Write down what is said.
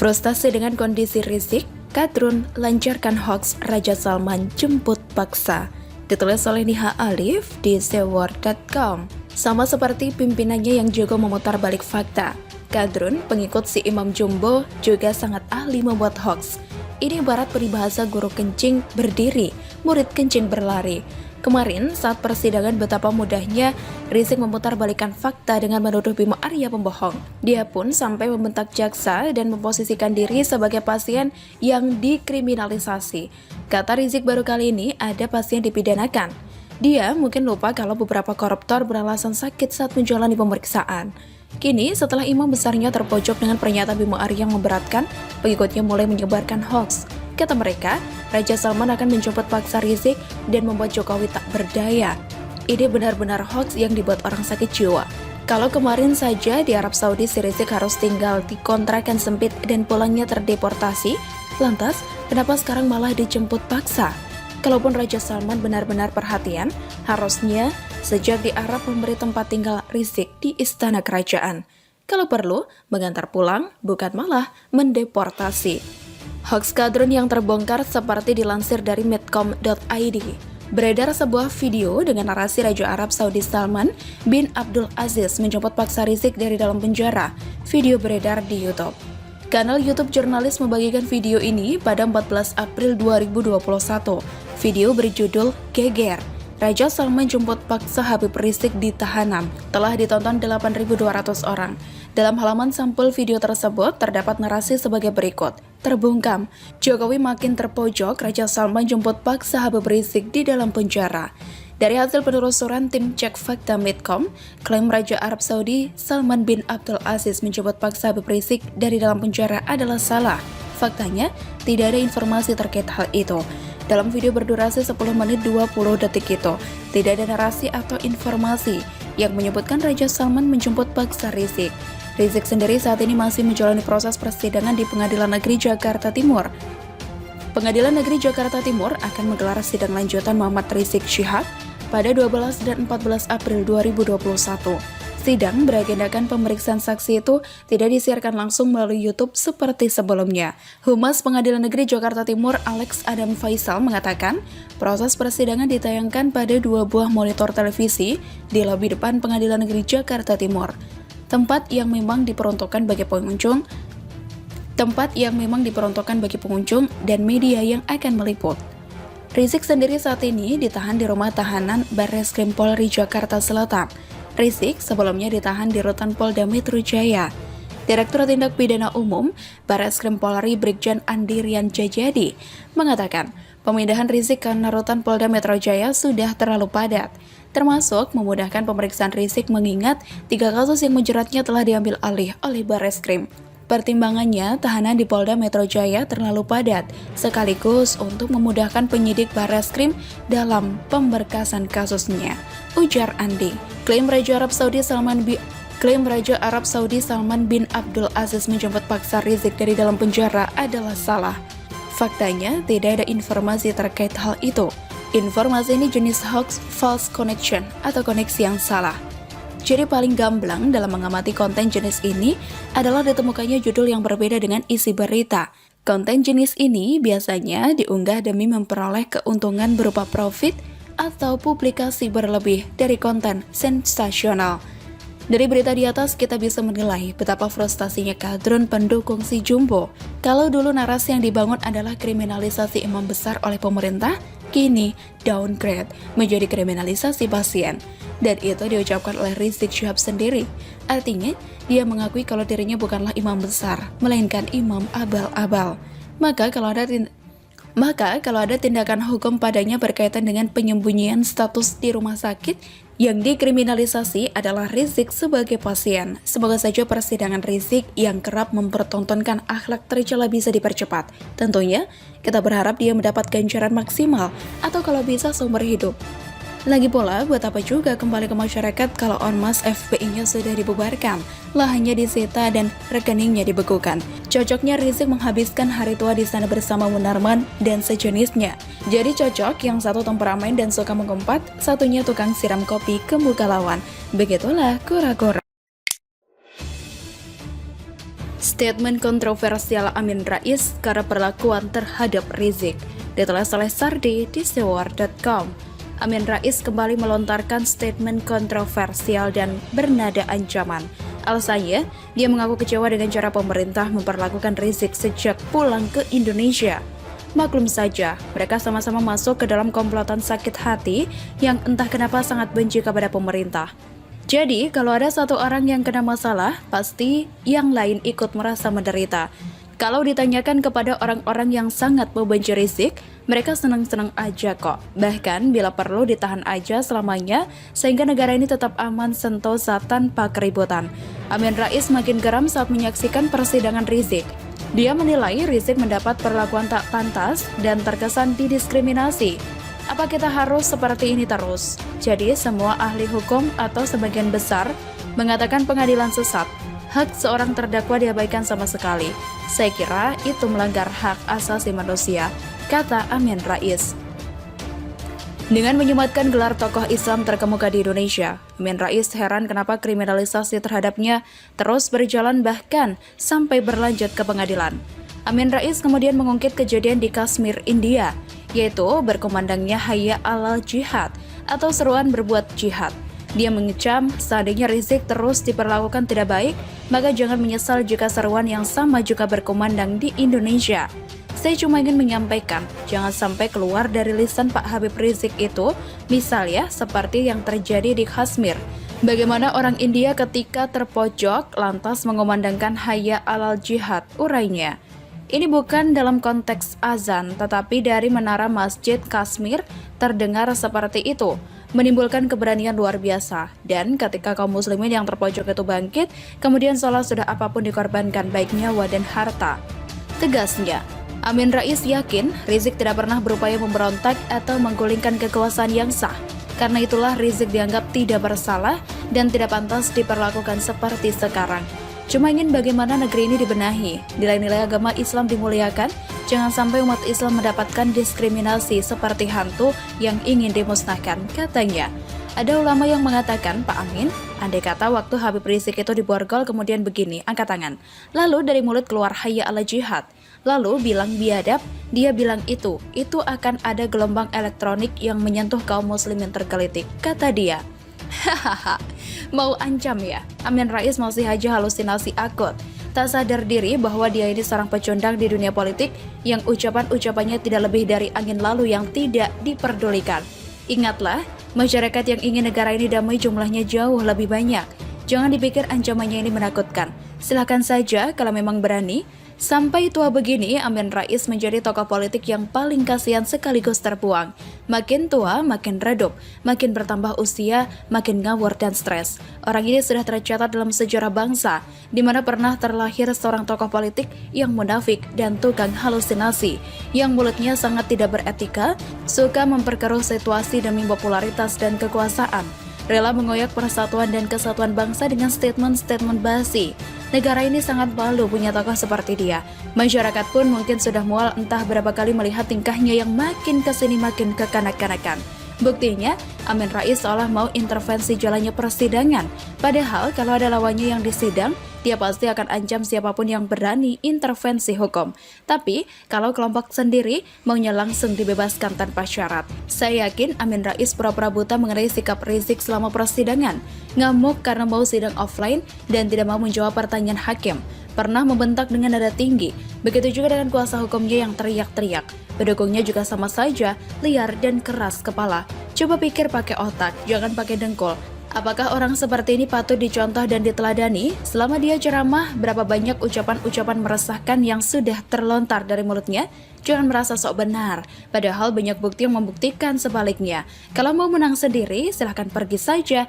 Frustasi dengan kondisi Rizik, Kadrun lancarkan hoaks Raja Salman jemput paksa. Ditulis oleh Niha Alif di theword.com. Sama seperti pimpinannya yang juga memutar balik fakta, Kadrun, pengikut si Imam Jumbo, juga sangat ahli membuat hoaks. Ini ibarat peribahasa guru kencing berdiri, murid kencing berlari. Kemarin, saat persidangan betapa mudahnya Rizik memutarbalikkan fakta dengan menuduh Bima Arya pembohong. Dia pun sampai membentak jaksa dan memposisikan diri sebagai pasien yang dikriminalisasi. Kata Rizik, baru kali ini ada pasien dipidanakan. Dia mungkin lupa kalau beberapa koruptor beralasan sakit saat menjalani pemeriksaan. Kini, setelah imam besarnya terpojok dengan pernyataan Bima Arya yang memberatkan, pengikutnya mulai menyebarkan hoaks. Kata mereka, Raja Salman akan menjemput paksa Rizik dan membuat Jokowi tak berdaya. Ini benar-benar hoaks yang dibuat orang sakit jiwa. Kalau kemarin saja di Arab Saudi si Rizik harus tinggal di kontrakan sempit dan pulangnya terdeportasi, lantas kenapa sekarang malah dijemput paksa? Kalaupun Raja Salman benar-benar perhatian, harusnya sejak di Arab memberi tempat tinggal Rizik di istana kerajaan. Kalau perlu, mengantar pulang, bukan malah mendeportasi. Hoaks Kadrun yang terbongkar seperti dilansir dari medcom.id. Beredar sebuah video dengan narasi Raja Arab Saudi Salman bin Abdul Aziz menjemput paksa Rizik dari dalam penjara. Video beredar di YouTube. Kanal YouTube jurnalis membagikan video ini pada 14 April 2021. Video berjudul Geger. Raja Salman jemput paksa Habib Rizik di tahanan. Telah ditonton 8.200 orang. Dalam halaman sampul video tersebut terdapat narasi sebagai berikut. Terbungkam, Jokowi makin terpojok, Raja Salman jemput paksa Habib Rizik di dalam penjara. Dari hasil penelusuran tim cek fakta Medcom, klaim Raja Arab Saudi Salman bin Abdul Aziz menjemput paksa Habib Rizik dari dalam penjara adalah salah. Faktanya, tidak ada informasi terkait hal itu. Dalam video berdurasi 10 menit 20 detik itu, tidak ada narasi atau informasi yang menyebutkan Raja Salman menjemput paksa Rizik. Rizik sendiri saat ini masih menjalani proses persidangan di Pengadilan Negeri Jakarta Timur. Pengadilan Negeri Jakarta Timur akan menggelar sidang lanjutan Muhammad Rizik Syihab pada 12 dan 14 April 2021. Sidang beragendakan pemeriksaan saksi itu tidak disiarkan langsung melalui YouTube seperti sebelumnya. Humas Pengadilan Negeri Jakarta Timur Alex Adam Faisal mengatakan, proses persidangan ditayangkan pada 2 buah monitor televisi di lobi depan Pengadilan Negeri Jakarta Timur. Tempat yang memang diperuntukkan bagi pengunjung dan media yang akan meliput. Rizik sendiri saat ini ditahan di rumah tahanan Barreskrim Polri Jakarta Selatan. Rizik sebelumnya ditahan di Rutan Polda Metro Jaya. Direktur Tindak Pidana Umum Barreskrim Polri Brigjen Andi Rian Jajadi mengatakan, pemindahan Rizik ke Rutan Polda Metro Jaya sudah terlalu padat, termasuk memudahkan pemeriksaan Rizik mengingat 3 kasus yang menjeratnya telah diambil alih oleh Barreskrim. Pertimbangannya, tahanan di Polda Metro Jaya terlalu padat, sekaligus untuk memudahkan penyidik Barreskrim dalam pemberkasan kasusnya, ujar Andi. Klaim Raja Arab Saudi Salman bin Abdul Aziz menjemput paksa Rizik dari dalam penjara adalah salah. Faktanya, tidak ada informasi terkait hal itu. Informasi ini jenis hoax false connection atau koneksi yang salah. Jadi paling gamblang dalam mengamati konten jenis ini adalah ditemukannya judul yang berbeda dengan isi berita. Konten jenis ini biasanya diunggah demi memperoleh keuntungan berupa profit atau publikasi berlebih dari konten sensasional. Dari berita di atas kita bisa menilai betapa frustasinya Kadrun pendukung si Jumbo. Kalau dulu narasi yang dibangun adalah kriminalisasi imam besar oleh pemerintah, kini downgrade menjadi kriminalisasi pasien. Dan itu diucapkan oleh Rizik Syihab sendiri. Artinya, dia mengakui kalau dirinya bukanlah imam besar, melainkan imam abal-abal. Maka kalau ada tindakan hukum padanya berkaitan dengan penyembunyian status di rumah sakit, yang dikriminalisasi adalah Rizik sebagai pasien. Semoga saja persidangan Rizik yang kerap mempertontonkan akhlak tercela bisa dipercepat. Tentunya, kita berharap dia mendapat ganjaran maksimal atau kalau bisa seumur hidup. Lagi pula, buat apa juga kembali ke masyarakat kalau ormas FPI-nya sudah dibubarkan, lahannya disita dan rekeningnya dibekukan. Cocoknya Rizik menghabiskan hari tua di sana bersama Munarman dan sejenisnya. Jadi cocok yang satu temperamen dan suka mengumpat, satunya tukang siram kopi ke muka lawan. Begitulah kura-kura. Statement kontroversial Amin Rais karena perlakuan terhadap Rizik ditulis oleh Sardi di sewar.com. Amin Rais kembali melontarkan statement kontroversial dan bernada ancaman. Alasannya, dia mengaku kecewa dengan cara pemerintah memperlakukan Rizik sejak pulang ke Indonesia. Maklum saja, mereka sama-sama masuk ke dalam komplotan sakit hati yang entah kenapa sangat benci kepada pemerintah. Jadi, kalau ada satu orang yang kena masalah, pasti yang lain ikut merasa menderita. Kalau ditanyakan kepada orang-orang yang sangat membenci Rizik, mereka senang-senang aja kok. Bahkan bila perlu ditahan aja selamanya, sehingga negara ini tetap aman sentosa tanpa keributan. Amin Rais makin geram saat menyaksikan persidangan Rizik. Dia menilai Rizik mendapat perlakuan tak pantas dan terkesan didiskriminasi. Apa kita harus seperti ini terus? Jadi semua ahli hukum atau sebagian besar mengatakan pengadilan sesat. Hak seorang terdakwa diabaikan sama sekali. Saya kira itu melanggar hak asasi manusia, kata Amin Rais. Dengan menyematkan gelar tokoh Islam terkemuka di Indonesia, Amin Rais heran kenapa kriminalisasi terhadapnya terus berjalan bahkan sampai berlanjut ke pengadilan. Amin Rais kemudian mengungkit kejadian di Kashmir, India, yaitu berkumandangnya Hayya 'alal Jihad atau seruan berbuat jihad. Dia mengecam seandainya Rizik terus diperlakukan tidak baik, maka jangan menyesal jika seruan yang sama juga berkumandang di Indonesia. Saya cuma ingin menyampaikan, jangan sampai keluar dari lisan Pak Habib Rizik itu, misalnya seperti yang terjadi di Kashmir. Bagaimana orang India ketika terpojok lantas mengumandangkan Hayya 'alal Jihad, urainya. Ini bukan dalam konteks azan, tetapi dari menara masjid Kashmir terdengar seperti itu, menimbulkan keberanian luar biasa. Dan ketika kaum muslimin yang terpojok itu bangkit, kemudian sholat sudah apapun dikorbankan, baik nyawa dan harta. Tegasnya, Amin Rais yakin Rizik tidak pernah berupaya memberontak atau menggulingkan kekuasaan yang sah. Karena itulah Rizik dianggap tidak bersalah dan tidak pantas diperlakukan seperti sekarang. Cuma ingin bagaimana negeri ini dibenahi, nilai-nilai agama Islam dimuliakan, jangan sampai umat Islam mendapatkan diskriminasi seperti hantu yang ingin dimusnahkan, katanya. Ada ulama yang mengatakan, Pak Amin, andai kata waktu Habib Rizik itu diborgol kemudian begini, angkat tangan. Lalu dari mulut keluar Hayya 'alal Jihad. Lalu bilang biadab, dia bilang itu akan ada gelombang elektronik yang menyentuh kaum muslimin tergelitik, kata dia. Hahaha, mau ancam ya? Amin Rais masih aja halusinasi akut. Tak sadar diri bahwa dia ini seorang pecundang di dunia politik yang ucapan-ucapannya tidak lebih dari angin lalu yang tidak diperdulikan. Ingatlah, masyarakat yang ingin negara ini damai jumlahnya jauh lebih banyak. Jangan dipikir ancamannya ini menakutkan. Silakan saja kalau memang berani. Sampai tua begini, Amin Rais menjadi tokoh politik yang paling kasihan sekaligus terbuang. Makin tua, makin redup, makin bertambah usia, makin ngawur dan stres. Orang ini sudah tercatat dalam sejarah bangsa, di mana pernah terlahir seorang tokoh politik yang munafik dan tukang halusinasi, yang mulutnya sangat tidak beretika, suka memperkeruh situasi demi popularitas dan kekuasaan, rela mengoyak persatuan dan kesatuan bangsa dengan statement-statement basi. Negara ini sangat malu punya tokoh seperti dia. Masyarakat pun mungkin sudah mual entah berapa kali melihat tingkahnya yang makin kesini makin kekanak-kanakan. Buktinya, Amin Rais seolah mau intervensi jalannya persidangan. Padahal kalau ada lawannya yang disidang, dia pasti akan ancam siapapun yang berani intervensi hukum. Tapi, kalau kelompok sendiri maunya langsung dibebaskan tanpa syarat. Saya yakin Amin Rais pura-pura buta mengenai sikap Rizik selama persidangan. Ngamuk karena mau sidang offline dan tidak mau menjawab pertanyaan hakim. Pernah membentak dengan nada tinggi. Begitu juga dengan kuasa hukumnya yang teriak-teriak. Pendukungnya juga sama saja, liar dan keras kepala. Coba pikir pakai otak, jangan pakai dengkul. Apakah orang seperti ini patut dicontoh dan diteladani? Selama dia ceramah, berapa banyak ucapan-ucapan meresahkan yang sudah terlontar dari mulutnya? Jangan merasa sok benar, padahal banyak bukti yang membuktikan sebaliknya. Kalau mau menang sendiri, silahkan pergi saja.